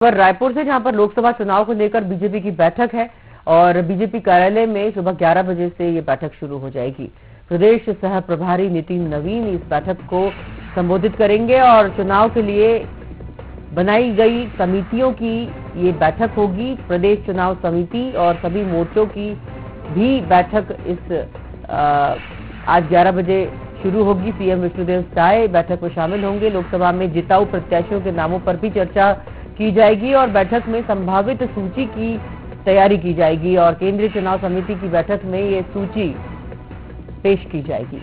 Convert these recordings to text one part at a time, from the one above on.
पर रायपुर से, जहां पर लोकसभा चुनाव को लेकर बीजेपी की बैठक है और बीजेपी कार्यालय में सुबह 11 बजे से ये बैठक शुरू हो जाएगी। प्रदेश सह प्रभारी नितिन नवीन इस बैठक को संबोधित करेंगे और चुनाव के लिए बनाई गई समितियों की ये बैठक होगी। प्रदेश चुनाव समिति और सभी मोर्चों की भी बैठक आज 11 बजे शुरू होगी। सीएम विष्णुदेव साय बैठक में शामिल होंगे। लोकसभा में जिताऊ प्रत्याशियों के नामों पर भी चर्चा की जाएगी और बैठक में संभावित सूची की तैयारी की जाएगी और केंद्रीय चुनाव समिति की बैठक में ये सूची पेश की जाएगी।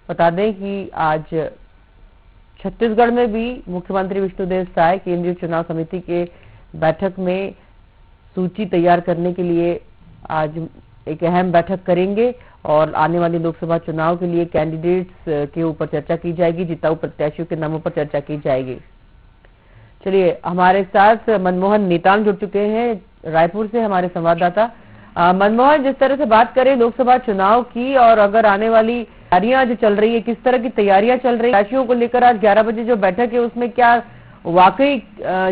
बता दें कि आज छत्तीसगढ़ में भी मुख्यमंत्री विष्णुदेव साय केंद्रीय चुनाव समिति के बैठक में सूची तैयार करने के लिए आज एक अहम बैठक करेंगे और आने वाले लोकसभा चुनाव के लिए कैंडिडेट्स के ऊपर चर्चा की जाएगी, जिताऊ प्रत्याशियों के नामों पर चर्चा की जाएगी। चलिए, हमारे साथ मनमोहन नेताम जुड़ चुके हैं रायपुर से, हमारे संवाददाता। मनमोहन, जिस तरह से बात करें लोकसभा चुनाव की और अगर आने वाली तैयारियां जो चल रही है, किस तरह की तैयारियां चल रही है प्रत्याशियों को लेकर? आज 11 बजे जो बैठक है उसमें क्या वाकई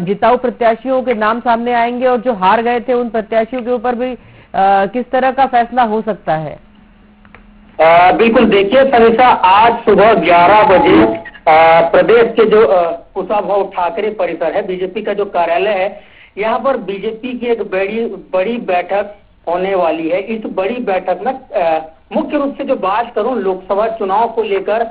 जिताऊ प्रत्याशियों के नाम सामने आएंगे और जो हार गए थे उन प्रत्याशियों के ऊपर भी किस तरह का फैसला हो सकता है? बिल्कुल, देखिए सरिता, आज सुबह 11 बजे प्रदेश के जो कुशाभाऊ ठाकरे परिसर है, बीजेपी का जो कार्यालय है, यहाँ पर बीजेपी की एक बड़ी बैठक होने वाली है। इस बड़ी बैठक में मुख्य रूप से जो बात करूं, लोकसभा चुनाव को लेकर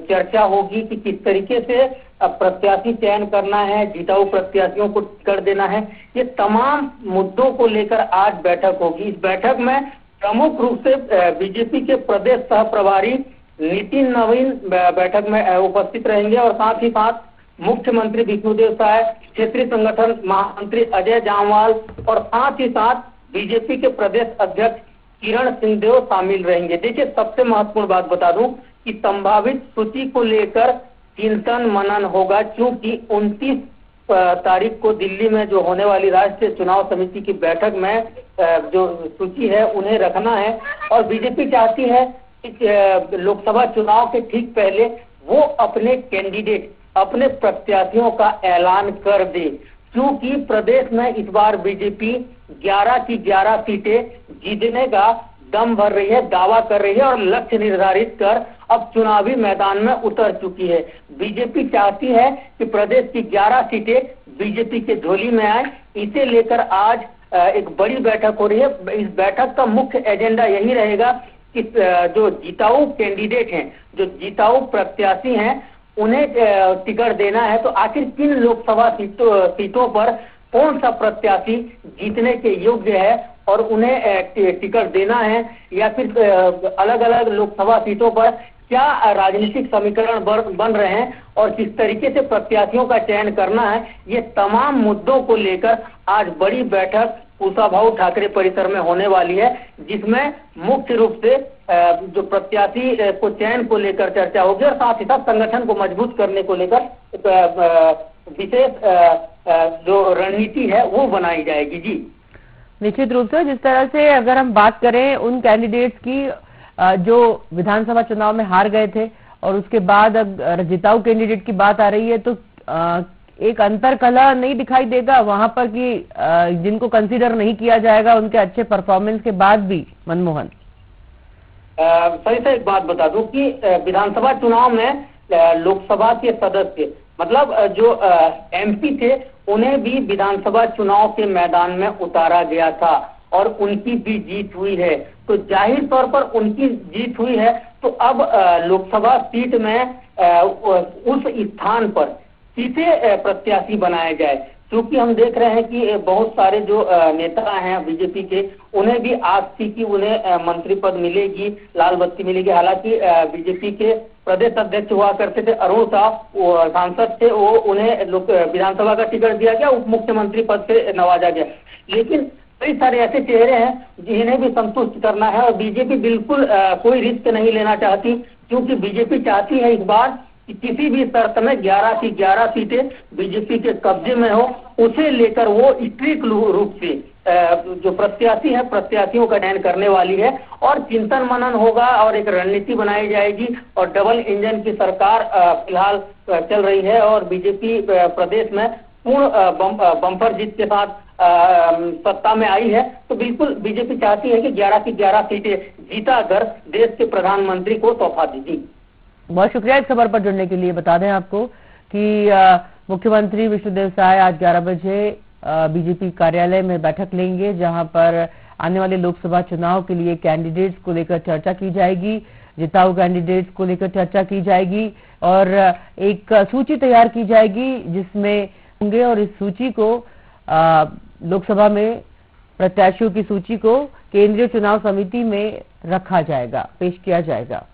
चर्चा होगी कि किस तरीके से प्रत्याशी चयन करना है, जिताऊ प्रत्याशियों को टिकट देना है। ये तमाम मुद्दों को लेकर आज बैठक होगी। इस बैठक में प्रमुख रूप से बीजेपी के प्रदेश सह प्रभारी नितिन नवीन बैठक में उपस्थित रहेंगे और साथ ही साथ मुख्यमंत्री विष्णुदेव साय, क्षेत्रीय संगठन महामंत्री अजय जामवाल और साथ ही साथ बीजेपी के प्रदेश अध्यक्ष किरण सिंहदेव शामिल रहेंगे। देखिए, सबसे महत्वपूर्ण बात बता दूं कि संभावित सूची को लेकर चिंतन मनन होगा, क्योंकि 29 तारीख को दिल्ली में जो होने वाली राष्ट्रीय चुनाव समिति की बैठक में जो सूची है उन्हें रखना है और बीजेपी चाहती है कि लोकसभा चुनाव के ठीक पहले वो अपने कैंडिडेट, अपने प्रत्याशियों का ऐलान कर दे, क्योंकि प्रदेश में इस बार बीजेपी 11 की 11 सीटें जीतने का दम भर रही है, दावा कर रही है और लक्ष्य निर्धारित कर अब चुनावी मैदान में उतर चुकी है। बीजेपी चाहती है कि प्रदेश की 11 सीटें बीजेपी के झोली में आए। इसे लेकर आज एक बड़ी बैठक हो रही है। इस बैठक का मुख्य एजेंडा यही रहेगा कि जो जिताऊ कैंडिडेट हैं, जो जिताऊ प्रत्याशी हैं, उन्हें टिकट देना है। तो आखिर किन लोकसभा सीटों पर कौन सा प्रत्याशी जीतने के योग्य है और उन्हें टिकट देना है, या फिर अलग अलग लोकसभा सीटों पर क्या राजनीतिक समीकरण बन रहे हैं और किस तरीके से प्रत्याशियों का चयन करना है, ये तमाम मुद्दों को लेकर आज बड़ी बैठक कुशाभाऊ ठाकरे परिसर में होने वाली है, जिसमें मुख्य रूप से जो प्रत्याशी को चयन को लेकर चर्चा होगी और साथ ही साथ संगठन को मजबूत करने को लेकर विशेष जो रणनीति है वो बनाई जाएगी। जी, निश्चित रूप से, जिस तरह से अगर हम बात करें उन कैंडिडेट्स की जो विधानसभा चुनाव में हार गए थे और उसके बाद अब जिताऊ कैंडिडेट की बात आ रही है, तो एक अंतर कला नहीं दिखाई देगा वहां पर कि जिनको कंसीडर नहीं किया जाएगा उनके अच्छे परफॉर्मेंस के बाद भी? मनमोहन, सही से एक बात बता दूं कि विधानसभा चुनाव में लोकसभा के सदस्य, मतलब जो एमपी थे, उन्हें भी विधानसभा चुनाव के मैदान में उतारा गया था और उनकी भी जीत हुई है। तो जाहिर तौर पर उनकी जीत हुई है, तो अब लोकसभा सीट में उस स्थान पर सीधे प्रत्याशी बनाया जाए, क्योंकि हम देख रहे हैं कि बहुत सारे जो नेता हैं बीजेपी के, उन्हें भी आस थी कि उन्हें मंत्री पद मिलेगी, लाल बत्ती मिलेगी। हालांकि बीजेपी के प्रदेश अध्यक्ष हुआ करते थे अरुण साह, वो सांसद थे, वो उन्हें विधानसभा का टिकट दिया गया, उप मुख्यमंत्री पद से नवाजा गया। लेकिन कई सारे ऐसे चेहरे हैं जिन्हें भी संतुष्ट करना है और बीजेपी बिल्कुल कोई रिस्क नहीं लेना चाहती, क्योंकि बीजेपी चाहती है इस बार कि किसी भी शर्त में 11 की 11 सीटें बीजेपी के कब्जे में हो। उसे लेकर वो स्ट्रिक्ट रूप से जो प्रत्याशी है प्रत्याशियों का चयन करने वाली है और चिंतन मनन होगा और एक रणनीति बनाई जाएगी। और डबल इंजन की सरकार फिलहाल चल रही है और बीजेपी प्रदेश में पूर्ण बम्पर जीत के साथ सत्ता में आई है। तो बिल्कुल बीजेपी चाहती है कि 11 की 11 सीटें जीता कर देश के प्रधानमंत्री को तोहफा दीजिए। बहुत शुक्रिया इस खबर पर जुड़ने के लिए। बता दें आपको कि मुख्यमंत्री विष्णुदेव साय आज 11 बजे बीजेपी कार्यालय में बैठक लेंगे, जहां पर आने वाले लोकसभा चुनाव के लिए कैंडिडेट्स को लेकर चर्चा की जाएगी, जिताऊ कैंडिडेट्स को लेकर चर्चा की जाएगी और एक सूची तैयार की जाएगी जिसमें होंगे और इस सूची को लोकसभा में प्रत्याशियों की सूची को केंद्रीय चुनाव समिति में रखा जाएगा, पेश किया जाएगा।